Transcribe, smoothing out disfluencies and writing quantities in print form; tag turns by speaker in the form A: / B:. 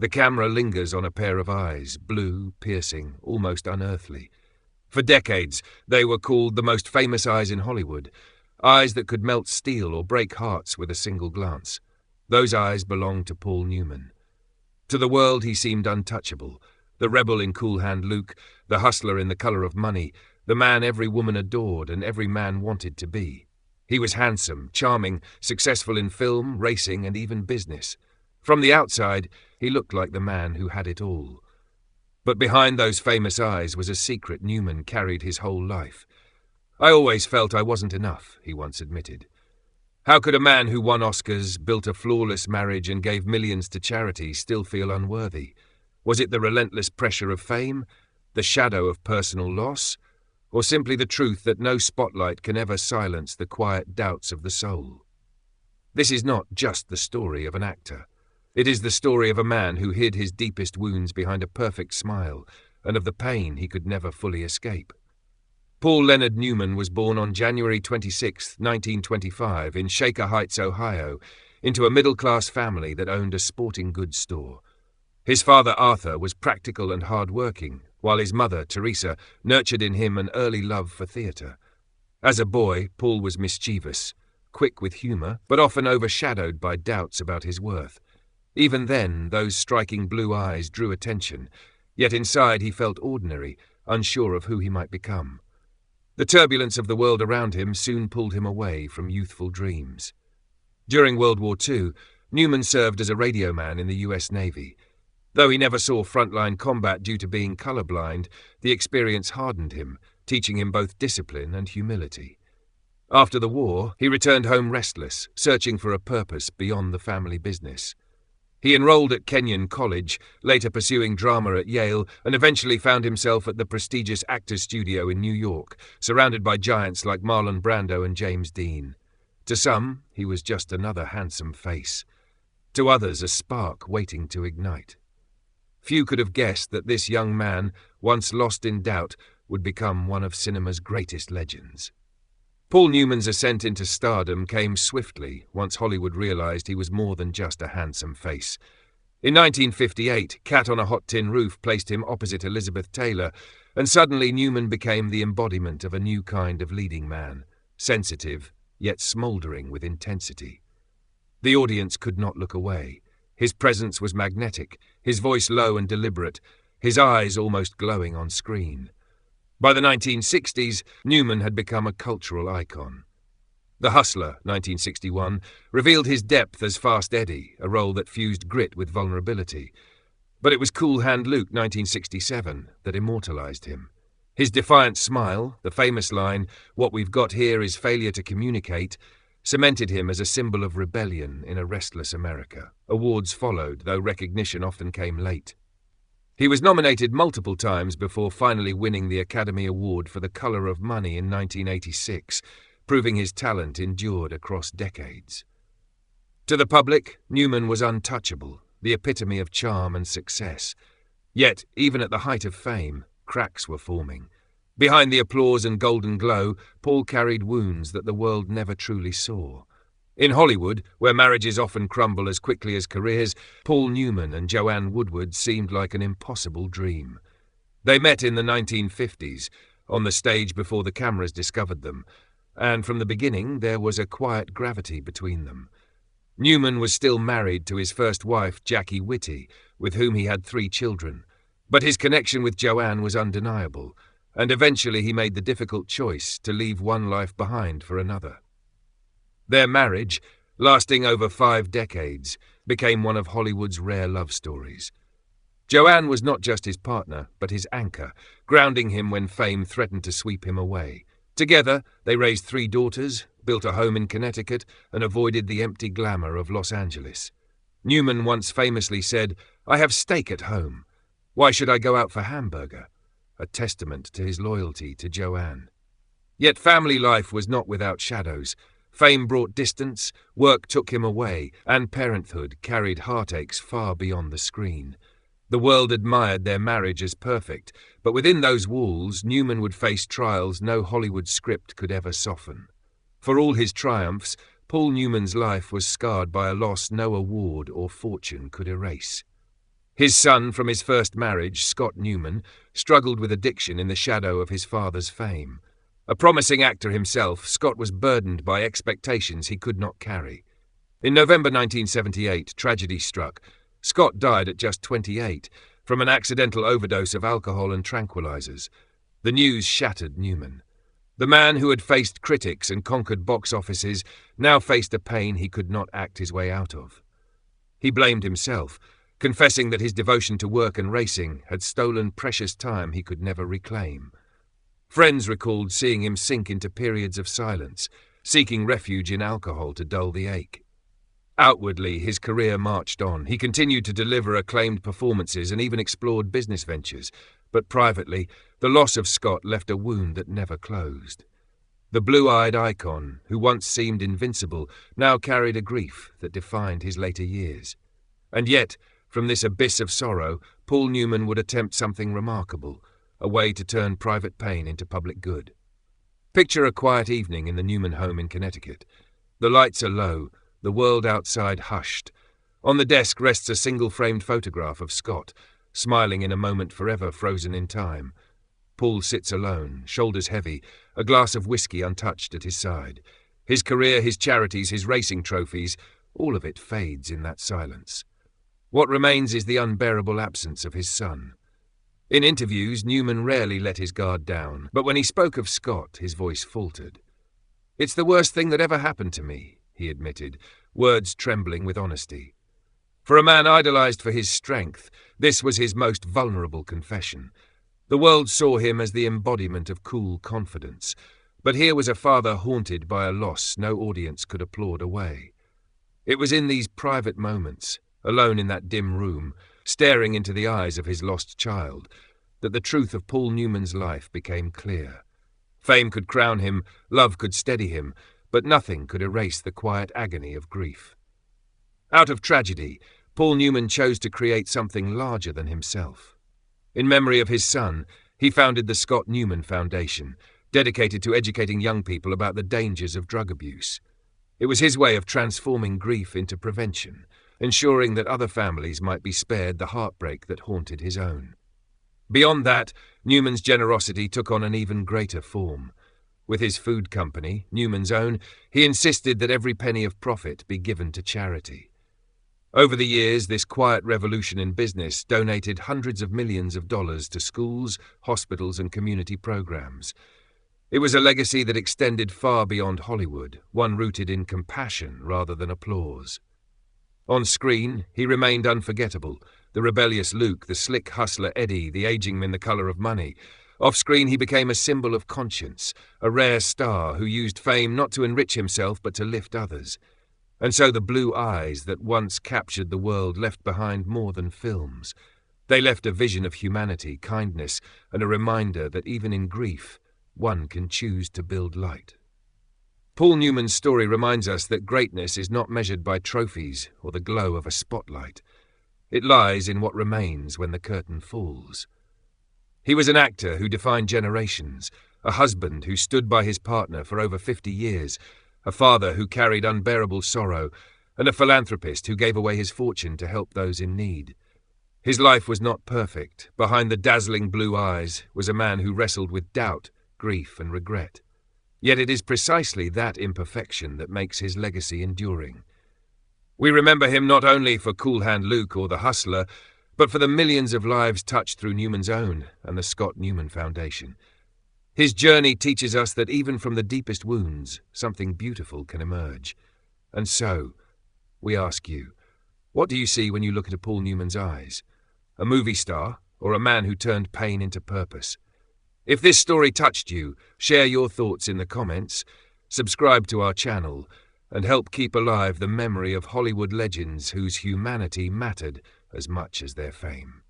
A: The camera lingers on a pair of eyes, blue, piercing, almost unearthly. For decades, they were called the most famous eyes in Hollywood, eyes that could melt steel or break hearts with a single glance. Those eyes belonged to Paul Newman. To the world he seemed untouchable, the rebel in Cool Hand Luke, the hustler in The Color of Money, the man every woman adored and every man wanted to be. He was handsome, charming, successful in film, racing, and even business. From the outside, he looked like the man who had it all. But behind those famous eyes was a secret Newman carried his whole life. "I always felt I wasn't enough," he once admitted. How could a man who won Oscars, built a flawless marriage, and gave millions to charity still feel unworthy? Was it the relentless pressure of fame, the shadow of personal loss, or simply the truth that no spotlight can ever silence the quiet doubts of the soul? This is not just the story of an actor. It is the story of a man who hid his deepest wounds behind a perfect smile and of the pain he could never fully escape. Paul Leonard Newman was born on January 26, 1925, in Shaker Heights, Ohio, into a middle-class family that owned a sporting goods store. His father, Arthur, was practical and hard-working, while his mother, Teresa, nurtured in him an early love for theatre. As a boy, Paul was mischievous, quick with humour, but often overshadowed by doubts about his worth. Even then, those striking blue eyes drew attention, yet inside he felt ordinary, unsure of who he might become. The turbulence of the world around him soon pulled him away from youthful dreams. During World War II, Newman served as a radio man in the US Navy. Though he never saw frontline combat due to being colorblind, the experience hardened him, teaching him both discipline and humility. After the war, he returned home restless, searching for a purpose beyond the family business. He enrolled at Kenyon College, later pursuing drama at Yale, and eventually found himself at the prestigious Actors Studio in New York, surrounded by giants like Marlon Brando and James Dean. To some, he was just another handsome face. To others, a spark waiting to ignite. Few could have guessed that this young man, once lost in doubt, would become one of cinema's greatest legends. Paul Newman's ascent into stardom came swiftly once Hollywood realized he was more than just a handsome face. In 1958, Cat on a Hot Tin Roof placed him opposite Elizabeth Taylor, and suddenly Newman became the embodiment of a new kind of leading man, sensitive, yet smouldering with intensity. The audience could not look away. His presence was magnetic, his voice low and deliberate, his eyes almost glowing on screen. By the 1960s, Newman had become a cultural icon. The Hustler, 1961, revealed his depth as Fast Eddie, a role that fused grit with vulnerability. But it was Cool Hand Luke, 1967, that immortalized him. His defiant smile, the famous line, "What we've got here is failure to communicate," cemented him as a symbol of rebellion in a restless America. Awards followed, though recognition often came late. He was nominated multiple times before finally winning the Academy Award for The Color of Money in 1986, proving his talent endured across decades. To the public, Newman was untouchable, the epitome of charm and success. Yet, even at the height of fame, cracks were forming. Behind the applause and golden glow, Paul carried wounds that the world never truly saw. In Hollywood, where marriages often crumble as quickly as careers, Paul Newman and Joanne Woodward seemed like an impossible dream. They met in the 1950s, on the stage before the cameras discovered them, and from the beginning there was a quiet gravity between them. Newman was still married to his first wife, Jackie Whitty, with whom he had 3 children, but his connection with Joanne was undeniable, and eventually he made the difficult choice to leave one life behind for another. Their marriage, lasting over 5 decades, became one of Hollywood's rare love stories. Joanne was not just his partner, but his anchor, grounding him when fame threatened to sweep him away. Together, they raised 3 daughters, built a home in Connecticut, and avoided the empty glamour of Los Angeles. Newman once famously said, "I have steak at home. Why should I go out for hamburger?" A testament to his loyalty to Joanne. Yet family life was not without shadows. Fame brought distance, work took him away, and parenthood carried heartaches far beyond the screen. The world admired their marriage as perfect, but within those walls, Newman would face trials no Hollywood script could ever soften. For all his triumphs, Paul Newman's life was scarred by a loss no award or fortune could erase. His son from his first marriage, Scott Newman, struggled with addiction in the shadow of his father's fame. A promising actor himself, Scott was burdened by expectations he could not carry. In November 1978, tragedy struck. Scott died at just 28 from an accidental overdose of alcohol and tranquilizers. The news shattered Newman. The man who had faced critics and conquered box offices now faced a pain he could not act his way out of. He blamed himself, confessing that his devotion to work and racing had stolen precious time he could never reclaim. Friends recalled seeing him sink into periods of silence, seeking refuge in alcohol to dull the ache. Outwardly, his career marched on. He continued to deliver acclaimed performances and even explored business ventures, but privately, the loss of Scott left a wound that never closed. The blue-eyed icon, who once seemed invincible, now carried a grief that defined his later years. And yet, from this abyss of sorrow, Paul Newman would attempt something remarkable, a way to turn private pain into public good. Picture a quiet evening in the Newman home in Connecticut. The lights are low, the world outside hushed. On the desk rests a single-framed photograph of Scott, smiling in a moment forever frozen in time. Paul sits alone, shoulders heavy, a glass of whiskey untouched at his side. His career, his charities, his racing trophies, all of it fades in that silence. What remains is the unbearable absence of his son. In interviews, Newman rarely let his guard down, but when he spoke of Scott, his voice faltered. "It's the worst thing that ever happened to me," he admitted, words trembling with honesty. For a man idolized for his strength, this was his most vulnerable confession. The world saw him as the embodiment of cool confidence, but here was a father haunted by a loss no audience could applaud away. It was in these private moments, alone in that dim room, staring into the eyes of his lost child, that the truth of Paul Newman's life became clear. Fame could crown him, love could steady him, but nothing could erase the quiet agony of grief. Out of tragedy, Paul Newman chose to create something larger than himself. In memory of his son, he founded the Scott Newman Foundation, dedicated to educating young people about the dangers of drug abuse. It was his way of transforming grief into prevention, ensuring that other families might be spared the heartbreak that haunted his own. Beyond that, Newman's generosity took on an even greater form. With his food company, Newman's Own, he insisted that every penny of profit be given to charity. Over the years, this quiet revolution in business donated hundreds of millions of dollars to schools, hospitals, and community programs. It was a legacy that extended far beyond Hollywood, one rooted in compassion rather than applause. On screen, he remained unforgettable, the rebellious Luke, the slick hustler Eddie, the aging man the color of money. Off-screen, he became a symbol of conscience, a rare star who used fame not to enrich himself but to lift others. And so the blue eyes that once captured the world left behind more than films. They left a vision of humanity, kindness, and a reminder that even in grief, one can choose to build light. Paul Newman's story reminds us that greatness is not measured by trophies or the glow of a spotlight. It lies in what remains when the curtain falls. He was an actor who defined generations, a husband who stood by his partner for over 50 years, a father who carried unbearable sorrow, and a philanthropist who gave away his fortune to help those in need. His life was not perfect. Behind the dazzling blue eyes was a man who wrestled with doubt, grief, and regret. Yet it is precisely that imperfection that makes his legacy enduring. We remember him not only for Cool Hand Luke or The Hustler, but for the millions of lives touched through Newman's Own and the Scott Newman Foundation. His journey teaches us that even from the deepest wounds, something beautiful can emerge. And so, we ask you, what do you see when you look at Paul Newman's eyes? A movie star or a man who turned pain into purpose? If this story touched you, share your thoughts in the comments, subscribe to our channel, and help keep alive the memory of Hollywood legends whose humanity mattered as much as their fame.